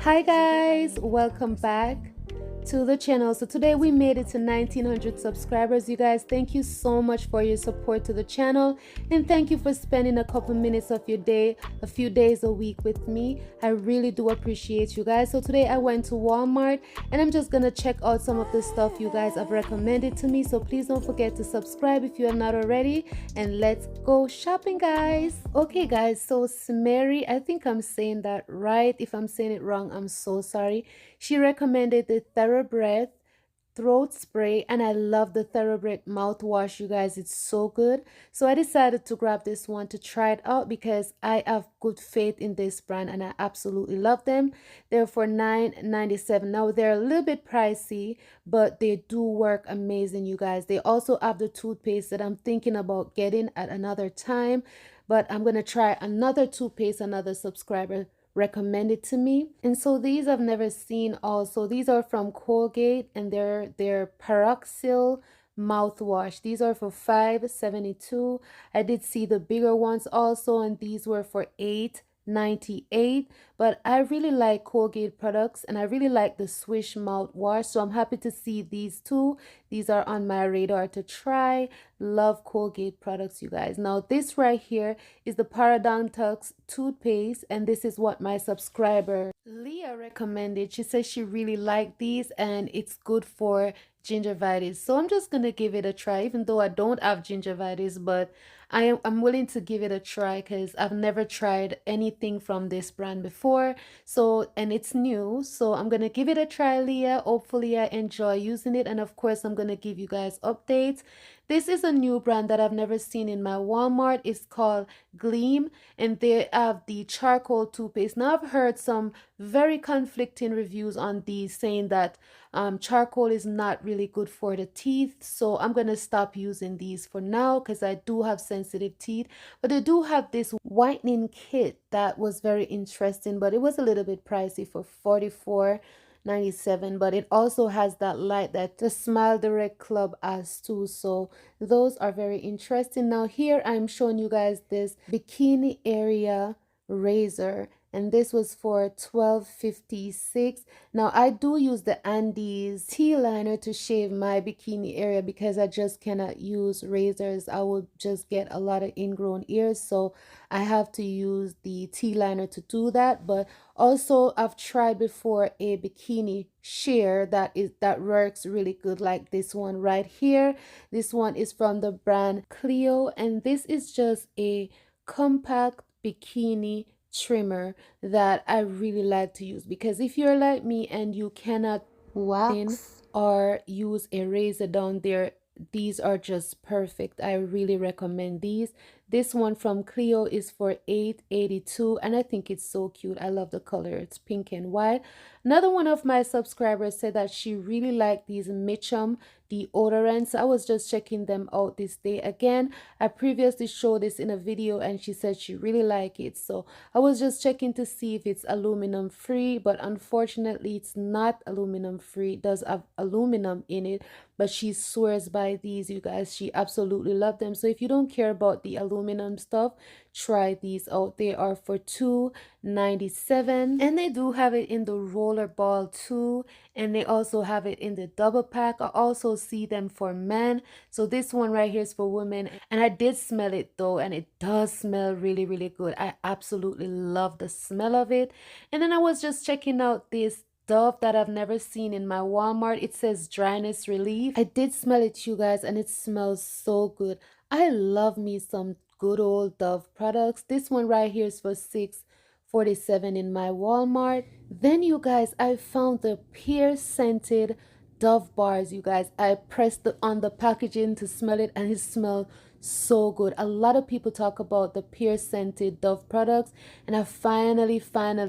Hi guys, welcome back to the channel. So today we made it to 1900 subscribers. You guys, thank you so much for your support to the channel, and thank you for spending a couple minutes of your day, a few days a week with me. I really do appreciate you guys. So today I went to Walmart and I'm just gonna check out some of the stuff you guys have recommended to me. So please don't forget to subscribe if you are not already, and let's go shopping, guys. Okay guys, so Smeri, I think I'm saying that right. If I'm saying it wrong, I'm so sorry. She recommended the TheraBreath throat spray, and I love the TheraBreath mouthwash, you guys. It's so good. So I decided to grab this one to try it out because I have good faith in this brand and I absolutely love them. They're for $9.97. Now they're a little bit pricey, but they do work amazing, you guys. They also have the toothpaste that I'm thinking about getting at another time, but I'm gonna try another toothpaste another subscriber recommended to me. And so these I've never seen also. These are from Colgate and they're Paroxyl mouthwash. These are for $5.72. I did see the bigger ones also, and these were for $8.98. But I really like Colgate products and I really like the Swish mouthwash, so I'm happy to see these two. These are on my radar to try. Love Colgate products, you guys. Now this right here is the Parodontax toothpaste, and this is what my subscriber Leah recommended. She says she really liked these and it's good for gingivitis. So I'm just gonna give it a try, even though I don't have gingivitis, but I'm willing to give it a try because I've never tried anything from this brand before. So, and it's new, so I'm gonna give it a try, Leah. Hopefully I enjoy using it, and of course I'm gonna give you guys updates. This is a new brand that I've never seen in my Walmart. It's called Gleam, and they have the charcoal toothpaste. Now I've heard some very conflicting reviews on these saying that charcoal is not really good for the teeth, so I'm gonna stop using these for now because I do have sensitive teeth. But they do have this whitening kit that was very interesting, but it was a little bit pricey for $44.97. But it also has that light that the Smile Direct Club has too, so those are very interesting. Now here I'm showing you guys this bikini area razor, and this was for $12.56. Now I do use the Andes T-liner to shave my bikini area because I just cannot use razors. I will just get a lot of ingrown ears, so I have to use the T-liner to do that. But also I've tried before a bikini shear that works really good, like this one right here. This one is from the brand Clio, and this is just a compact bikini trimmer that I really like to use, because if you're like me and you cannot wax or use a razor down there, these are just perfect. I really recommend these. This one from Clio is for $8.82, and I think it's so cute. I love the color. It's pink and white. Another one of my subscribers said that she really liked these Mitchum deodorants. I was just checking them out this day again. I previously showed this in a video and she said she really liked it, so I was just checking to see if it's aluminum free, but unfortunately it's not aluminum free. It does have aluminum in it, but she swears by these, you guys. She absolutely loved them. So if you don't care about the aluminum stuff, try these out. They are for $2.97, and they do have it in the roller ball too, and they also have it in the double pack. I also see them for men. So this one right here is for women, and I did smell it though, and it does smell really, really good. I absolutely love the smell of it. And then I was just checking out this Dove that I've never seen in my Walmart. It says dryness relief. I did smell it, you guys, and it smells so good. I love me some good old Dove products. This one right here is for $6.47 in my Walmart. Then, you guys, I found the pear scented Dove bars, you guys. I pressed on the packaging to smell it, and it smells so good. A lot of people talk about the pear scented Dove products, and I finally found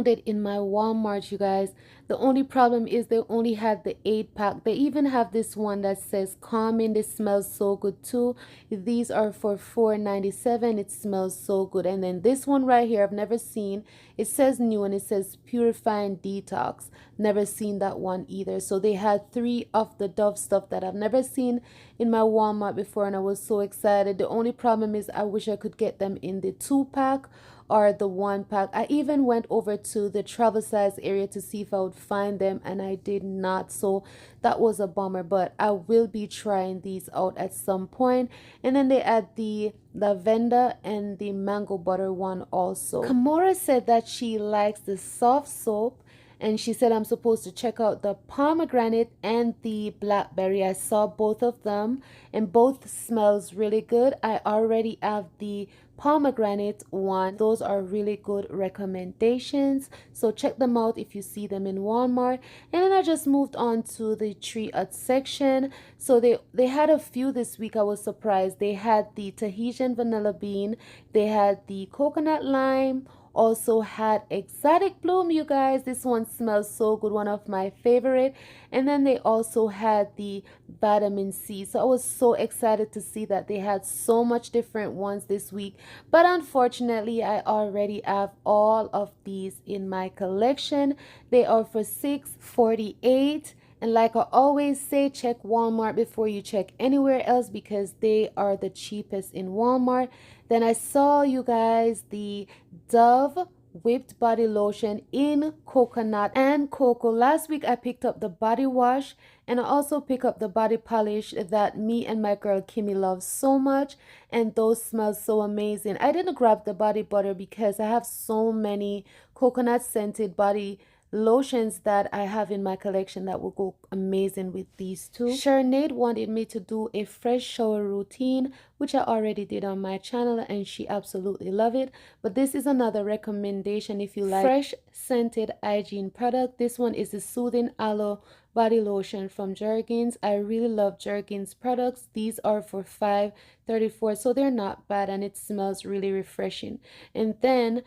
it in my Walmart, you guys. The only problem is they only had the 8-pack. They even have this one that says calming. This smells so good too. These are for $4.97. It smells so good. And then this one right here, I've never seen. It says new and it says purifying detox. Never seen that one either. So they had 3 of the Dove stuff that I've never seen in my Walmart before, and I was so excited. The only problem is I wish I could get them in the 2-pack are the one pack. I even went over to the travel size area to see if I would find them, and I did not. So that was a bummer, but I will be trying these out at some point. And then they add the lavender and the mango butter one also. Kamora said that she likes the soft soap, and she said I'm supposed to check out the pomegranate and the blackberry. I saw both of them and both smells really good. I already have the pomegranate one. Those are really good recommendations, so check them out if you see them in Walmart. And then I just moved on to the Tree Hut section. So they had a few this week. I was surprised. They had the Tahitian vanilla bean, they had the coconut lime, also had exotic bloom. You guys, this one smells so good, one of my favorite. And then they also had the vitamin C. So I was so excited to see that they had so much different ones this week, but unfortunately I already have all of these in my collection. They are for $6.48. And like I always say, check Walmart before you check anywhere else because they are the cheapest in Walmart. Then I saw, you guys, the Dove whipped body lotion in coconut and cocoa. Last week I picked up the body wash, and I also picked up the body polish that me and my girl Kimmy love so much, and those smell so amazing. I didn't grab the body butter because I have so many coconut scented body lotions that I have in my collection that will go amazing with these two. Sharnade wanted me to do a fresh shower routine, which I already did on my channel, and she absolutely loved it. But this is another recommendation if you like fresh scented hygiene product. This one is the Soothing Aloe body lotion from Jergens. I really love Jergens products. These are for $5.34, so they're not bad, and it smells really refreshing. And then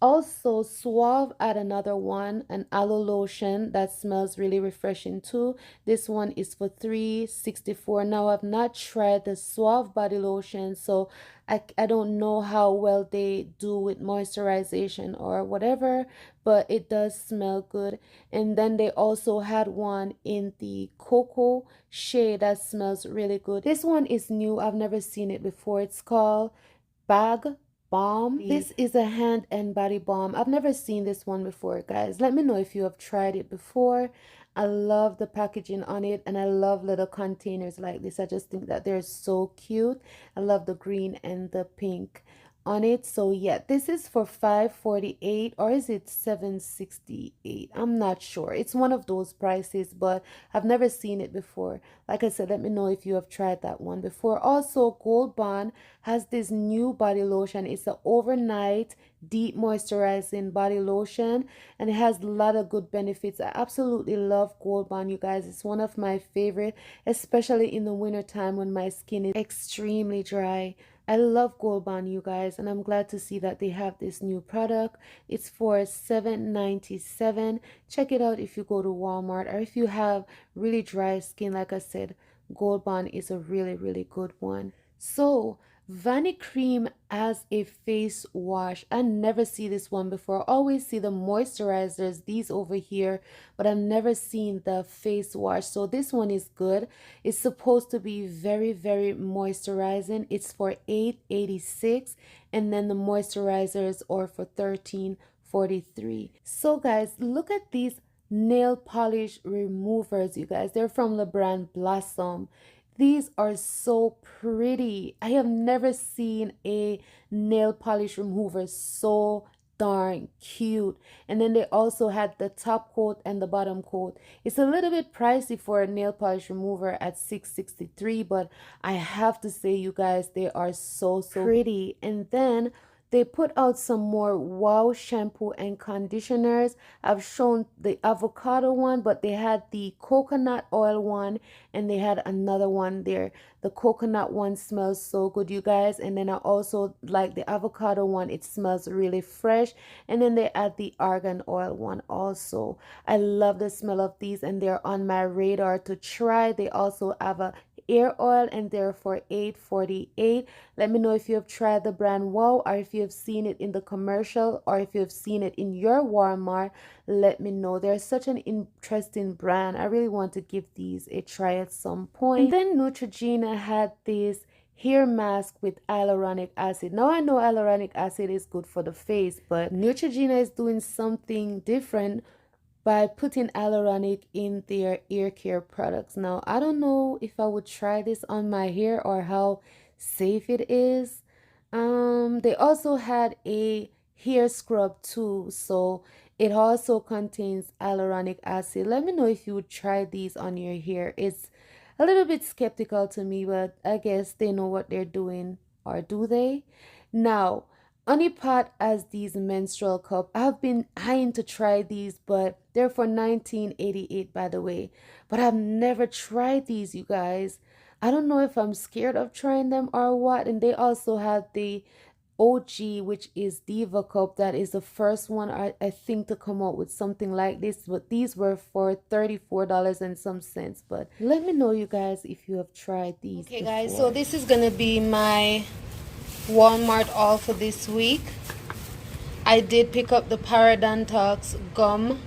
also, Suave had another one, an aloe lotion that smells really refreshing too. This one is for $3.64. Now, I've not tried the Suave body lotion, so I don't know how well they do with moisturization or whatever, but it does smell good. And then they also had one in the cocoa shade that smells really good. This one is new. I've never seen it before. It's called Bag Balm. This is a hand and body balm. I've never seen this one before, guys. Let me know if you have tried it before. I love the packaging on it, and I love little containers like this. I just think that they're so cute. I love the green and the pink on it. So yeah, this is for $5.48, or is it $7.68? I'm not sure. It's one of those prices, but I've never seen it before. Like I said, let me know if you have tried that one before. Also, Gold Bond has this new body lotion. It's an overnight deep moisturizing body lotion, and it has a lot of good benefits. I absolutely love Gold Bond, you guys. It's one of my favorite, especially in the winter time when my skin is extremely dry. I love Gold Bond, you guys, and I'm glad to see that they have this new product. It's for $7.97. Check it out if you go to Walmart, or if you have really dry skin. Like I said, Gold Bond is a really, really good one. So Vanicream as a face wash. I never see this one before. I always see the moisturizers, these over here, but I've never seen the face wash. So this one is good. It's supposed to be very, very moisturizing. It's for $8.86, and then the moisturizers are for $13.43. So guys, look at these nail polish removers, you guys. They're from the brand Blossom. These are so pretty. I have never seen a nail polish remover so darn cute. And then they also had the top coat and the bottom coat. It's a little bit pricey for a nail polish remover at $6.63, but I have to say, you guys, they are so pretty. And then they put out some more Wow shampoo and conditioners. I've shown the avocado one, but they had the coconut oil one, and they had another one there. The coconut one smells so good, you guys. And then I also like the avocado one. It smells really fresh. And then they add the argan oil one also. I love the smell of these, and they're on my radar to try. They also have a ear oil, and they're for $8.48. Let me know if you have tried the brand Wow, or if you have seen it in the commercial, or if you have seen it in your Walmart. Let me know. They're such an interesting brand. I really want to give these a try at some point. And then Neutrogena had this hair mask with hyaluronic acid. Now I know hyaluronic acid is good for the face, but Neutrogena is doing something different by putting hyaluronic in their ear care products. Now, I don't know if I would try this on my hair or how safe it is. They also had a hair scrub too, so it also contains hyaluronic acid. Let me know if you would try these on your hair. It's a little bit skeptical to me, but I guess they know what they're doing, or do they? Now, Honeypot as these menstrual cup. I've been eyeing to try these, but they're for 1988 by the way. But I've never tried these, you guys. I don't know if I'm scared of trying them or what. And they also have the OG, which is Diva Cup. That is the first one I think to come out with something like this. But these were for $34 and some cents. But let me know, you guys, if you have tried these. Okay, before. Guys, so this is gonna be my Walmart haul for this week. I did pick up the Parodontax Gum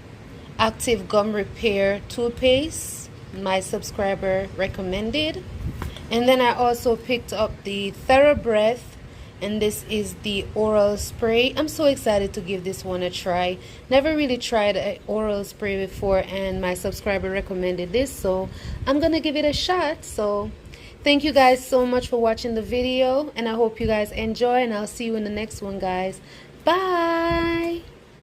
Active Gum Repair toothpaste. My subscriber recommended. And then I also picked up the TheraBreath, and this is the oral spray. I'm so excited to give this one a try. Never really tried an oral spray before, and my subscriber recommended this, so I'm gonna give it a shot. So thank you guys so much for watching the video, and I hope you guys enjoy, and I'll see you in the next one, guys. Bye.